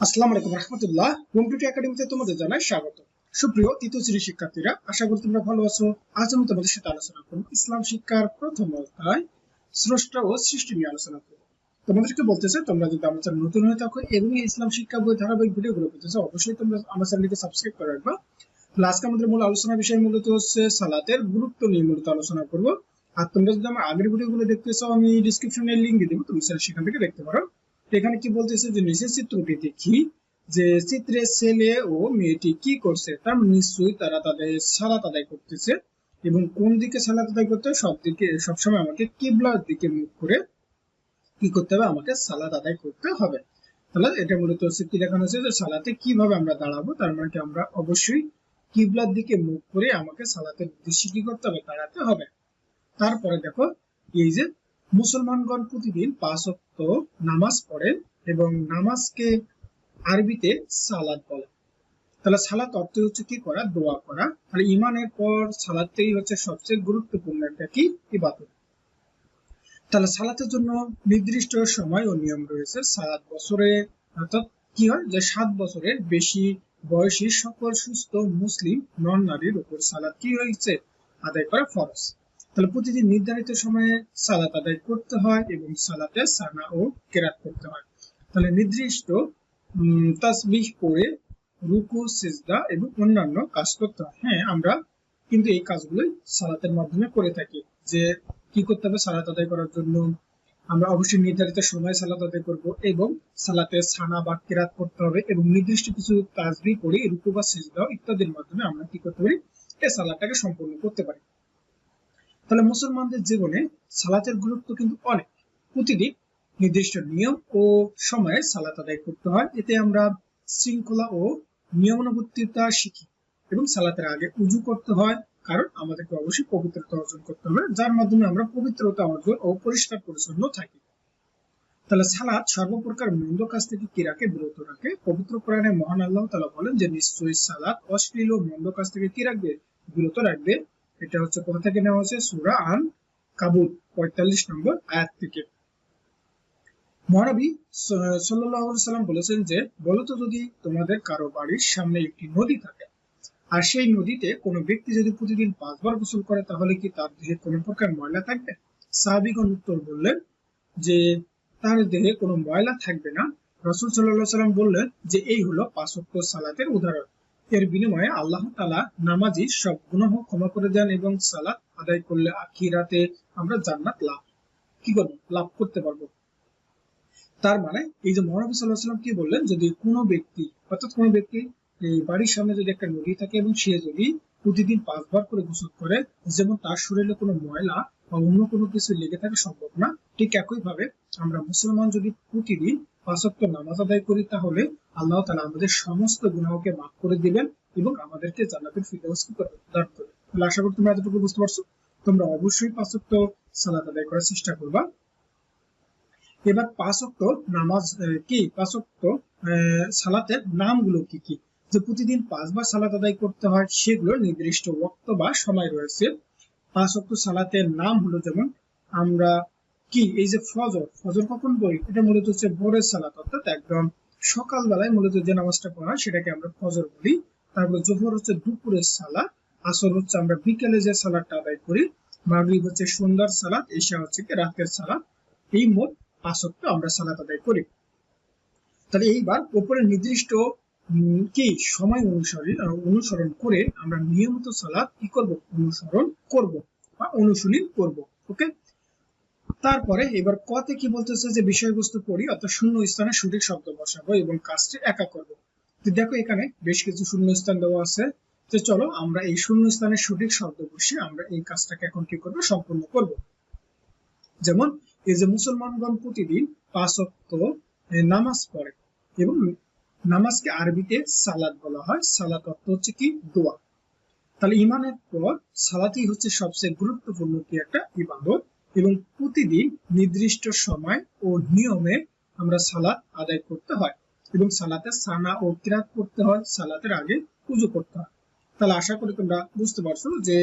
আসসালামু আলাইকুম রাহমাতুল্লাহ। হোম টুটি একাডেমিতে তোমাদের জানাই স্বাগত। সুপ্রিয় তৃতীয় শ্রেণীর শিক্ষার্থীরা, আশা করি তোমরা ভালো আছো। আজ আমি তোমাদের সাথে আলোচনা করব ইসলাম শিক্ষার প্রথম অধ্যায় স্রষ্টা ও সৃষ্টি নিয়ে আলোচনা করব। তোমাদেরকে বলতে চাই, তোমরা যদি আমার চ্যানেল নতুন হয়ে থাকো এবং এই ইসলাম শিক্ষা বই ধারাবাহিক ভিডিওগুলো পেতে চাও, অবশ্যই তোমরা আমার চ্যানেলটিকে সাবস্ক্রাইব করে রাখবা। তাহলে আজকে আমাদের মূল আলোচনা বিষয় মূলত হচ্ছে সালাতের গুরুত্ব নিয়ে মূলত আলোচনা করব। আর তোমরা যদি আমার আগের ভিডিওগুলো দেখতে চাও, আমি ডিসক্রিপশনে লিংক দিয়ে দেবো, তুমি সেখান থেকে দেখতে পারো। এখানে কি বলতেছে যে নিচের চিত্রটি দেখি যে চিত্রে ছেলে ও মেয়েটি কি করছে, তার নিশ্চয়ই তারা তাদের সালাত আদায় করতেছে। এবং কোন দিকে সালাত আদায় করতে হবে, সব দিকে সবসময় আমাকে কিবলার দিকে মুখ করে কি করতে হবে, আমাকে সালাত আদায় করতে হবে। তাহলে এটা মূলত কি দেখানো হচ্ছে যে সালাতে কিভাবে আমরা দাঁড়াবো, তার মানে কি আমরা অবশ্যই কিবলার দিকে মুখ করে আমাকে সালাতের উদ্দেশ্যে কি করতে হবে, দাঁড়াতে হবে। তারপরে দেখো, এই যে মুসলমানগণ প্রতিদিন 5 ওয়াক্ত নামাজ পড়েন এবং নামাজকে আরবিতে সালাত বলে। তাহলে সালাত অর্থ হচ্ছে কি করা, দোয়া করা। তাহলে ইমানের পর সালাতটাই হচ্ছে সবচেয়ে গুরুত্বপূর্ণ একটা কি ইবাদত। তাহলে সালাতের জন্য নির্দিষ্ট সময় ও নিয়ম রয়েছে। সালাত বছরে অর্থাৎ কি হয় যে 7 বছরের বেশি বয়সী সকল সুস্থ মুসলিম নন নারীর উপর সালাত কি হয়েছে, আদায় করা ফরজ। তাহলে প্রতিদিন নির্ধারিত সময়ে সালাত আদায় করতে হয় এবং সালাতে সানা ও কেরাত করতে হয়। তাহলে নির্দিষ্ট তাসবিহ পড়ে রুকু সিজদা এবং অন্যান্য কাজ করতে হয়। হ্যাঁ, আমরা কিন্তু এই কাজগুলোই সালাতের মাধ্যমে করে থাকি। যে কি করতে হবে, সালাত আদায় করার জন্য আমরা অবশ্যই নির্ধারিত সময় সালাত আদায় করব এবং সালাতে সানা বা কিরাত করতে হবে এবং নির্দিষ্ট কিছু তাসবিহ পড়ে রুকু বা সিজদা ইত্যাদির মাধ্যমে আমরা কি করতে পারি, এই সালাতটাকে সম্পূর্ণ করতে পারি। তাহলে মুসলমানদের জীবনে সালাতের গুরুত্ব কিন্তু অনেক। প্রতিদিন নির্দিষ্ট নিয়ম ও সময়ে সালাত আদায় করতে হয়। এতে আমরা শৃঙ্খলা ও নিয়মানুবর্তিতা শিখি এবং সালাতের আগে উযু করতে হয়, কারণ আমাদেরকে অবশ্যই পবিত্রতা অর্জন করতে হবে, যার মাধ্যমে আমরা পবিত্রতা অর্জন ও পরিষ্কার পরিচ্ছন্ন থাকি। তাহলে সালাত সর্বপ্রকার মন্দ কাজ থেকে কি রাখে, বিরত রাখে। পবিত্র কোরআনে মহান আল্লাহ তাআলা বলেন যে নিশ্চয়ই সালাত অশ্লীল ও মন্দ কাজ থেকে কি রাখবে, বিরত রাখবে। এটা হচ্ছে কোথা থেকে নেওয়া হয়েছে, সূরা আন কাবুত 45 নম্বর আয়াত থেকে। মহানবী সাল্লাল্লাহু আলাইহি সাল্লাম বলেছেন যে বলতো, যদি তোমাদের কারো বাড়ির সামনে একটি নদী থাকে আর সেই নদীতে কোনো ব্যক্তি যদি প্রতিদিন 5 বার গোসল করে, তাহলে কি তার দেহে কোনো প্রকার ময়লা থাকবে? সাহাবীগণ উত্তর বললেন যে তার দেহে কোনো ময়লা থাকবে না। রাসূল সাল্লাল্লাহু আলাইহি সাল্লাম বললেন যে এই হলো 5 ওয়াক্ত সালাতের উদাহরণ। এর বিনিময়ে আল্লাহ তাআলা নামাজি সব গুনাহ ক্ষমা করে দেন এবং সালাত আদায় করলে আখিরাতে আমরা জান্নাত লাভ করতে পারবো। তার মানে এই যে মহানবী সাল্লাল্লাহু আলাইহি সাল্লাম কি বললেন, যদি কোনো ব্যক্তি অর্থাৎ কোনো ব্যক্তি এই বাড়ির সামনে যদি একটা নদী থাকে এবং সে যদি প্রতিদিন 5 বার করে গোসল করে, যেমন তার শরীরে কোনো ময়লা বা অন্য কোনো কিছু লেগে থাকা সম্ভব না, ঠিক একই ভাবে আমরা মুসলমান যদি প্রতিদিন 5 ওয়াক্ত নামাজ আদায় করি, তাহলে আল্লাহ তাআলা আমাদের সমস্ত গুনাহকে মাফ করে দিবেন এবং আমাদেরকে জান্নাতুল ফিরদাউস দান করবেন। তাহলে আশা করি তোমরা এতটুকু বুঝতে পারছো। তোমরা অবশ্যই 5 ওয়াক্ত সালাত আদায় করার চেষ্টা করবা। এবার 5 ওয়াক্ত নামাজ কি, 5 ওয়াক্ত সালাতের নামগুলো কি কি, যে প্রতিদিন 5 বার সালাত আদায় করতে হয়, সেগুলোর নির্দিষ্ট ওয়াক্ত বা সময় রয়েছে। 5 ওয়াক্ত সালাতের নাম হলো, যেমন আমরা কি এই যে ফজর কখন পড়ি, এটা মূলত হচ্ছে ভোরের সালাত, অর্থাৎ একদম সকালবেলায় মূলত যে নামাজটা পড়া হয় সেটাকে আমরা ফজর বলি। তারপর যোহর হচ্ছে দুপুরের সালাত, আসর হচ্ছে আমরা বিকেলে যে সালাতটা আদায় করি, মাগরিব হচ্ছে সন্ধ্যার সালাত, এশা হচ্ছে কি রাতের সালাত। এই মোট 5 ওয়াক্ত আমরা সালাত আদায় করি। তাহলে এইবার উপরে নির্দিষ্ট কি সময় অনুসরণ করে আমরা নিয়মিত সালাত কি করব, অনুসরণ করব বা অনুশীলন করব। ওকে, তারপরে এবার কতে কি বলতেছে, যে বিষয়বস্তু পড়ি, অর্থাৎ শূন্য স্থানে সঠিক শব্দ বসাবো এবং কাজটি একা করব। তো দেখো এখানে বেশ কিছু শূন্য স্থান দেওয়া আছে। তো চলো আমরা এই শূন্য স্থানে সঠিক শব্দ বসে আমরা এই কাজটাকে এখন কি করব, সম্পূর্ণ করব। যেমন এই যে মুসলমানগণ প্রতিদিন 5 ওয়াক্ত নামাজ পড়ে এবং নামাজকে আরবিতে সালাত বলা হয়। সালাত অর্থ হচ্ছে কি, দোয়া। তাহলে ইমানের পর সালাতই হচ্ছে সবচেয়ে গুরুত্বপূর্ণ কি একটা ইবাদত এবং প্রতিদিন নির্দিষ্ট সময় ও নিয়মে আমরা সালাত আদায় করতে হয় এবং সালাতে সানা ও কিরাত করতে হয়, সালাতের আগে উযু করতে হয়। তাহলে আশা করি তোমরা বুঝতে পারছো যে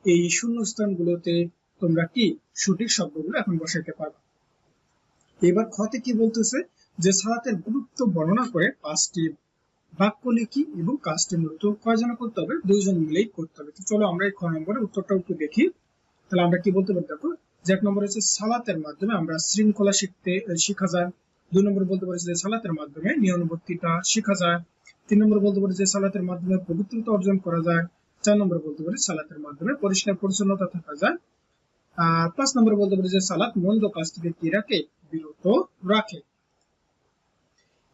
এই শূন্য স্থানগুলোতে তোমরা কি সঠিক শব্দগুলো এখন বসাইতে পারবে। এবার খতে কি বলতেছে, যে সালাতের গুরুত্ব বর্ণনা করে 5টি বাক্য লিখি এবং কাজটি মূলত কয়জন করতে হবে? 2জন মিলেই করতে হবে। তো চলো আমরা এই খ নম্বরের উত্তরটা একটু দেখি। তাহলে আমরা কি বলতে পারি? দেখো যে 1 নম্বর হচ্ছে সালাতের মাধ্যমে আমরা শৃঙ্খলা শেখা যায়। 2 নম্বর বলতে পারি যে সালাতের মাধ্যমে নিয়মানুবর্তিতা শেখা যায়। 3 নম্বর বলতে পারি যে সালাতের মাধ্যমে পবিত্রতা অর্জন করা যায়। 4 নম্বর বলতে পারি সালাতের মাধ্যমে পরিষ্কার পরিচ্ছন্নতা থাকা যায়। 5 নম্বর বলতে পারি যে সালাত মন্দ কাজ থেকে কি রাখে? বিরত রাখে।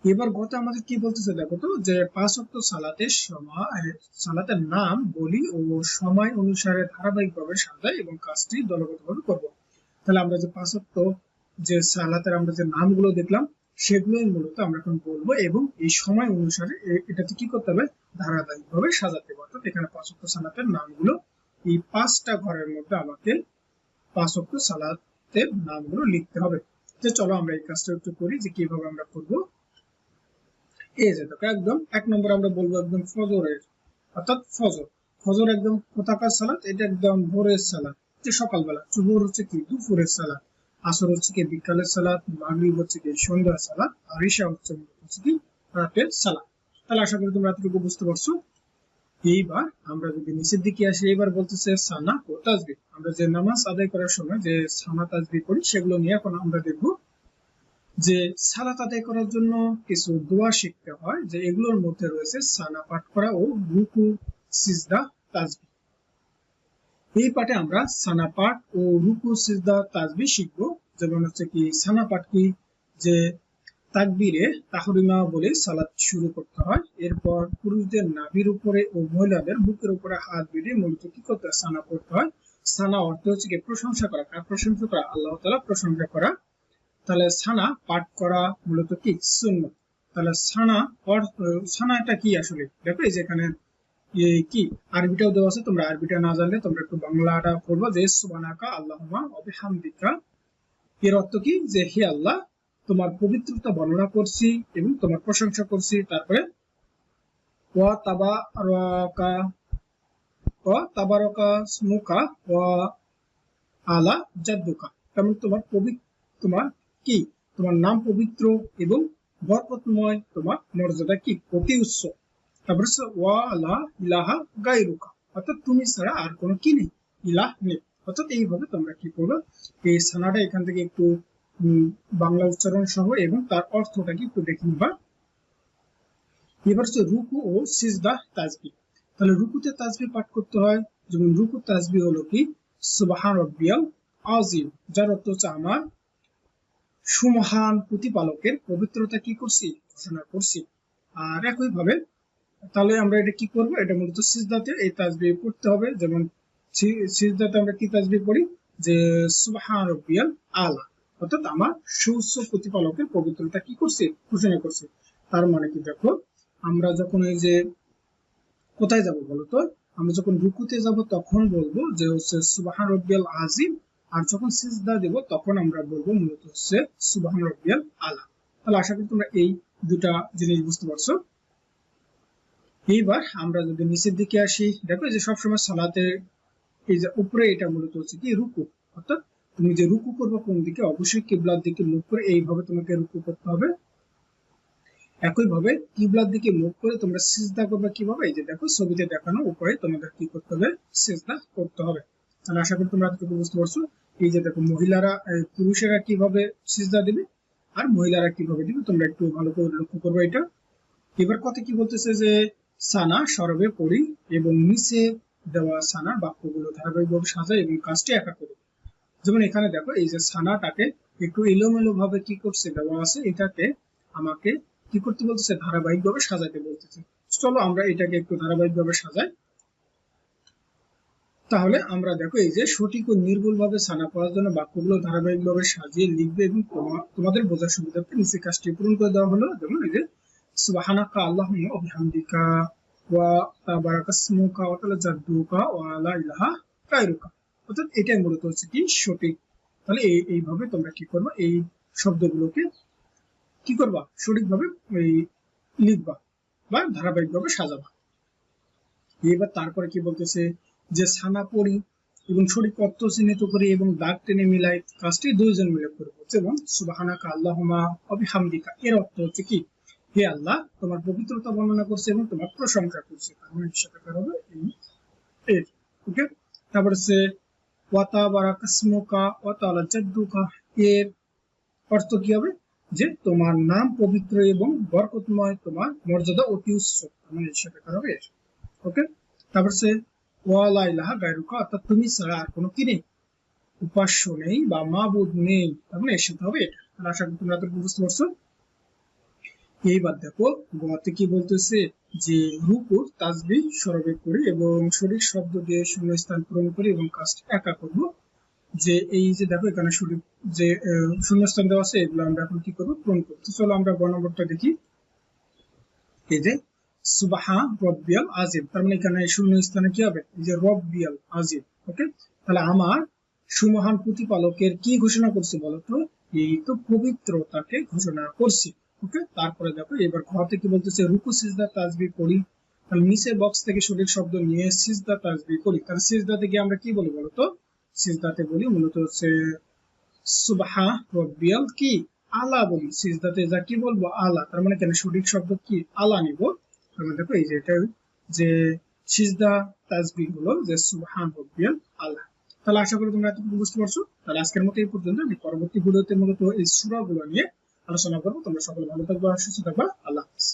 এবার গত আমাদের কি বলতেছে দেখো তো, যে 5 ওয়াক্ত সালাতের নাম বলি ও সময় অনুসারে ধারাবাহিকভাবে সাজাই এবং কাজটি দলগতভাবে করব। তাহলে আমরা যে 5 ওয়াক্ত যে সালাতের আমরা যে নামগুলো দেখলাম সেগুলোই মূলত আমরা এখন বলবো এবং এই সময় অনুসারে এটাতে কি করতে হবে? ধারাবাহিকভাবে সাজাতে হবে। অর্থাৎ এখানে 5 ওয়াক্ত সালাতের নামগুলো এই 5টা ঘরের মধ্যে আমাকে 5 ওয়াক্ত সালাতের নামগুলো লিখতে হবে। তো চলো আমরা এই কাজটা একটু করি যে কিভাবে আমরা করবো। এই যে দেখো একদম 1 নম্বর আমরা বলবো একদম ফজরের, অর্থাৎ ফজর একদম কোথাকার সালাত? এটা একদম ভোরের সালাত, যে সকালবেলা। জোহর হচ্ছে কি? দুপুরের সালাত। আসর হচ্ছে কি? বিকালের সালাত। মাগরিব হচ্ছে কি? সন্ধ্যার সালাত। আর ইশা হচ্ছে কি? রাতের সালাত। তাহলে আশা করি তোমরা এতটুকু বুঝতে পারছো। এইবার আমরা যদি নিচের দিকে আসি, এবার বলতেছে সানা ও তাসবিহ। আমরা যে নামাজ আদায় করার সময় যে সানা তাসবিহ করি সেগুলো নিয়ে এখন আমরা দেখবো। যে সালাত আদায় করার জন্য কিছু দোয়া শিখতে হয়, যে এগুলোর মধ্যে রয়েছে সানা পাঠ করা ও রুকু, সিজদা, তাসবিহ। এই পাঠে আমরা সানা পাঠ ও রুকু, সিজদা, তাসবিহ শিখবো। যেমন হচ্ছে কি সানা পাঠ কি? যে তাকবীরে তাহরিমা বলে সালাত শুরু করতে হয়। এরপর পুরুষদের নাভির উপরে ও মহিলাদের বুকের উপরে হাত বেঁধে মূলত কি করতে হয়? সানা পড়তে হয়। সানা অর্থ হচ্ছে কি? প্রশংসা করা। কার প্রশংসা করা? আল্লাহ তাআলা প্রশংসা করা। তাহলে সানা পাঠ করা মূলত কি? সুন্নাত। তাহলে সানাটা কি আসলে? দেখো এই যে এখানে কি আরবিটাও দেওয়া আছে, তোমরা আরবিটা না জানলে তোমরা একটু বাংলাটা পড়বা। যে সুবহানাকা আল্লাহুম্মা ওয়া বিহামদিকা, এর অর্থ কি? যে হে আল্লাহ, তোমার পবিত্রতা বর্ণনা করছি এবং তোমার প্রশংসা করছি। তারপরে ওয়া তাবারাকা স্মুকা ওয়া আলা জাদ্দুকা, তেমন তোমার কি? তোমার নাম পবিত্র এবং বরকতময়, তোমার মর্যাদা কি? অতি উচ্চ। তারপরে ওয়া লা ইলাহা গায়রুকা, অর্থাৎ তুমি ছাড়া আর কোনো কি নেই? ইলাহ নেই। অর্থাৎ এইভাবে তোমরা কি করবে? এই সানাটা এখান থেকে একটু বাংলা উচ্চারণ সহ এবং তার অর্থটা কি একটু দেখে নিবা। এবার হচ্ছে রুকু ও সিজদা তাসবিহ। তাহলে রুকুতে তাসবিহ পাঠ করতে হয়। যেমন রুকু তাসবিহ হলো কি? সুবহান রাব্বিয়াল আযীম, যার অর্থ হচ্ছে আমার সুমহান প্রতিপালকের পবিত্রতা কি করছি? ঘোষণা করছি। আর একই ভাবে তাহলে আমরা এটা কি করব? এটা মূলত সিজদাতে এই তাসবিহ পড়তে হবে। যেমন সিজদাতে আমরা কি তাসবিহ পড়ি? যে সুবহান রাব্বিয়াল আলা, অর্থাৎ আমার সুউচ্চ প্রতিপালকের পবিত্রতা কি করছি? ঘোষণা করছি। তার মানে কি? দেখো আমরা যখন এই যে কোথায় যাব বলতো? আমরা যখন রুকুতে যাব তখন বলবো যে হচ্ছে সুবহান রাব্বিয়াল আযীম, আর যখন সিজদা দেব তখন আমরা বলবো মূলত হচ্ছে সুবহান রাব্বিয়াল আলা। তাহলে আশা করি তোমরা এই দুটা জিনিস বুঝতে পারছো। এইবার আমরা যদি নিচের দিকে আসি, দেখো যে সবসময় সালাতে এই যে উপরে এটা মূলত হচ্ছে কি? রুকু। অর্থাৎ তুমি যে রুকু করবে কোন দিকে? অবশ্যই কিবলার দিকে মুখ করে এইভাবে তোমাকে রুকু করতে হবে। একইভাবে কিবলার দিকে মুখ করে তোমরা সিজদা করবে কিভাবে? এই যে দেখো ছবিতে দেখানো উপরে তোমাদের কি করতে হবে? সিজদা করতে হবে। তাহলে আশা করি তোমরা এতটুকু বুঝতে পারছো। এই যে দেখো পুরুষেরা কিভাবে সিজদা দিবে আর মহিলারা কিভাবে দিবে তোমরা একটু ভালো করে লক্ষ্য করবে এটা। এবার কথা কি বলতেছে? যে সানা সরবে পড়ি এবং নিচে দেওয়া সানা বাক্যগুলো ধারাবাহিকভাবে সাজায় এবং কাজটি একা করি। যেমন এখানে দেখো এই যে সানাটাকে একটু এলোমেলো ভাবে কি করছে দেওয়া আছে, এটাকে আমাকে কি করতে বলতেছে? ধারাবাহিকভাবে সাজাতে বলতেছে। চলো আমরা এটাকে একটু ধারাবাহিকভাবে সাজাই। তাহলে আমরা দেখো এই যে সঠিক ও নির্ভুল ভাবে সানা পড়ার জন্য বাক্যগুলো ধারাবাহিকভাবে সাজিয়ে লিখবে এবং তোমাদের বোঝার সুবিধার্থে নিচে কাজটি পূরণ করে দেওয়া হলো। যেমন এই যে সুবহানাকা আল্লাহুম্মা ওয়া বিহামদিকা ওয়া তাবারাকা ইসমুকা ওয়া তাআলা জাদ্দুকা ওয়া লা ইলাহা গায়রুকা, অর্থাৎ এটাই মূলত হচ্ছে কি? সঠিক। তাহলে এইভাবে তোমরা কি করবে? এই শব্দগুলোকে কি করবা? সঠিকভাবে লিখবা বা ধারাবাহিকভাবে সাজাবা। এবার তারপরে কি বলতেছে? যে সানা পড়ি এবং সঠিক অর্থ চিহ্নিত করে এবং দাগ টেনে মিলাই কাজটি দুইজন মিলে করবো। যেমন সুবহানাকা আল্লাহুম্মা ওয়া বিহামদিকা, এর অর্থ হচ্ছে কি, হে আল্লাহ তোমার পবিত্রতা বর্ণনা করছে এবং তোমার প্রশংসা করছে। তার মানে সাথে হবে এর। ওকে, তারপর হচ্ছে ওয়া তাবারাকাসমুকা ওয়া তাআলা জাদ্দুকা, এর অর্থ কি হবে, যে তোমার নাম পবিত্র এবং বরকতময়, তোমার মর্যাদা অতি উচ্চ। মানে সাথে হবে। ওকে, তারপর হচ্ছে ওয়া লা ইলাহা গায়রুকা, অর্থাৎ তুমি ছাড়া আর কোনো কি নেই, উপাস্য নেই বা মাবুদ নেই। তার মানে এর সাথে হবে এটা। তাহলে আশা করি তোমরা তো বুঝতে পারছো। এইবার দেখো গোয়াতে কি বলতেছে, যে রুকুর তাসবিহ স্বরবে করি এবং সঠিক শব্দ দিয়ে শূন্যস্থান পূরণ করি এবং কাজটি একা করব। যে এই যে দেখো এখানে সঠিক যে শূন্যস্থান দেওয়া আছে, এগুলো আমরা এখন কি করবো, পূরণ করবো। তো চলো আমরা গ নম্বরটা দেখি। এই যে সুবহান রব্বিয়াল আজিম, তার মানে এখানে শূন্যস্থানে কি হবে, এই যে রব্বিয়াল আজিম। ওকে, তাহলে আমার সুমহান প্রতিপালকের কি ঘোষণা করছে বলতো, এই তো পবিত্রতাকে ঘোষণা করছি। ওকে, তারপরে দেখো এবার ঘ থেকে বলতেছে রুকু সিজদা তাসবিহ করি। তাহলে নিচে বক্স থেকে সঠিক শব্দ নিয়ে সিজদা তাসবিহ করি। তাহলে সিজদা থেকে আমরা কি বলি বলতো, সিজদাতে বলি মূলত হচ্ছে সুবহান রব্বিয়াল কি আলা বলি, সিজদাতে যা কি বলবো আলা। তার মানে কেন সঠিক শব্দ কি আলা নিব। তার মানে দেখো এই যে এটা যে সিজদা তাসবিহ হলো যে সুবহান রব্বিয়াল আলা। তাহলে আশা করি তোমরা এতটুকু বুঝতে পারছো। তাহলে আজকের মতো এই পর্যন্ত। আমি পরবর্তী ভিডিওতে মূলত এই সূরাগুলো নিয়ে আলোচনা করবো। তোমরা সকলে ভালো থাকবে, সুস্থ থাকবে। আল্লাহ হাফেজ।